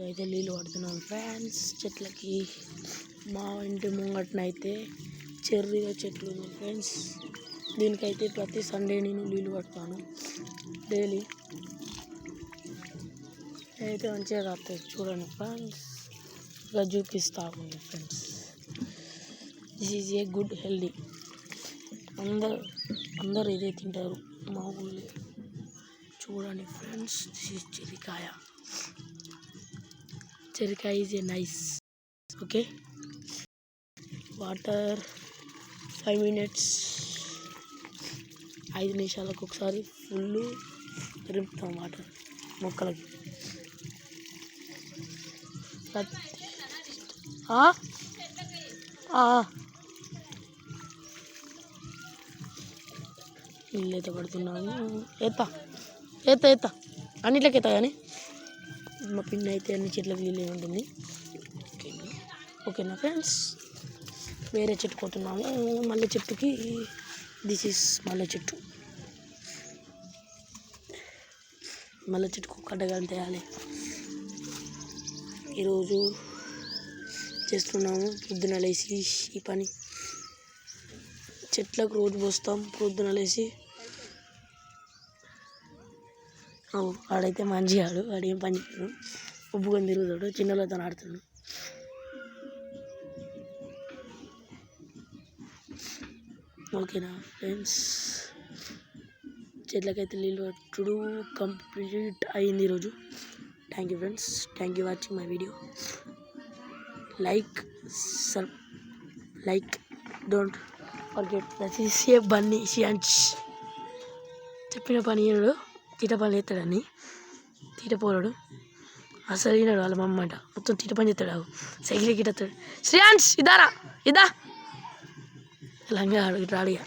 అయితే నీళ్ళు పడుతున్నాం ఫ్రెండ్స్ చెట్లకి. మా ఇంటి ముంగటనైతే చెర్రీల చెట్లు ఉన్నాయి ఫ్రెండ్స్. దీనికైతే ప్రతి సండే నేను నీళ్ళు పడతాను డైలీ. అయితే మంచిగా కాస్తుంది చూడండి ఫ్రెండ్స్. ఇలా చూపిస్తాను friends. This is a good healthy. అందరు ఇదే తింటారు మా ఊళ్ళో. చూడండి ఫ్రెండ్స్, దిస్ ఈజ్ చెరికాయ. చెరికాయ is a nice. Okay, water 5 minutes, 5 నిమిషాలకు ఒకసారి ఫుల్ రింపుతాం వాటర్ మొక్కలకి. నీళ్ళు అయితే పడుతున్నాము. ఎత్తా అన్నిట్లకి ఎత్తా కానీ మా పిన్ని అయితే అన్ని చెట్లకు నీళ్ళు ఉంటుంది. ఓకేనా ఫ్రెండ్స్. వేరే చెట్టు పోతున్నాము, మల్లె చెట్టుకి. దిస్ ఈస్ మల్లె చెట్టు. మల్లె చెట్టుకు కడ్డగాని తేయాలి. ఈరోజు చేస్తున్నాము పొద్దున లేచి ఈ పని. చెట్లకు రోజు పోస్తాం పొద్దున లేచి. ఆడైతే మంచి ఆడేం పని చేయడు, ఉబ్బుకొని తిరుగుతాడు, చిన్నలతో ఆడుతాడు. ఓకేనా ఫ్రెండ్స్. చెట్లకైతే నీళ్ళు పట్టుడు కంప్లీట్ అయింది ఈరోజు. Thank you friends. Thank you watching my video. Like don't forget. That is a bunny షియాన్స్. చెప్పిన పని ఈయనడు తీట పని చేస్తాడని. తీటపోరాడు అసలు ఈనాడు వాళ్ళ మమ్మ అంట. మొత్తం తీట పని చేస్తాడు. సైకిల్ గిట్టాడు. శ్రేయాన్స్ ఇదారా ఇదా లంగా రాడిగా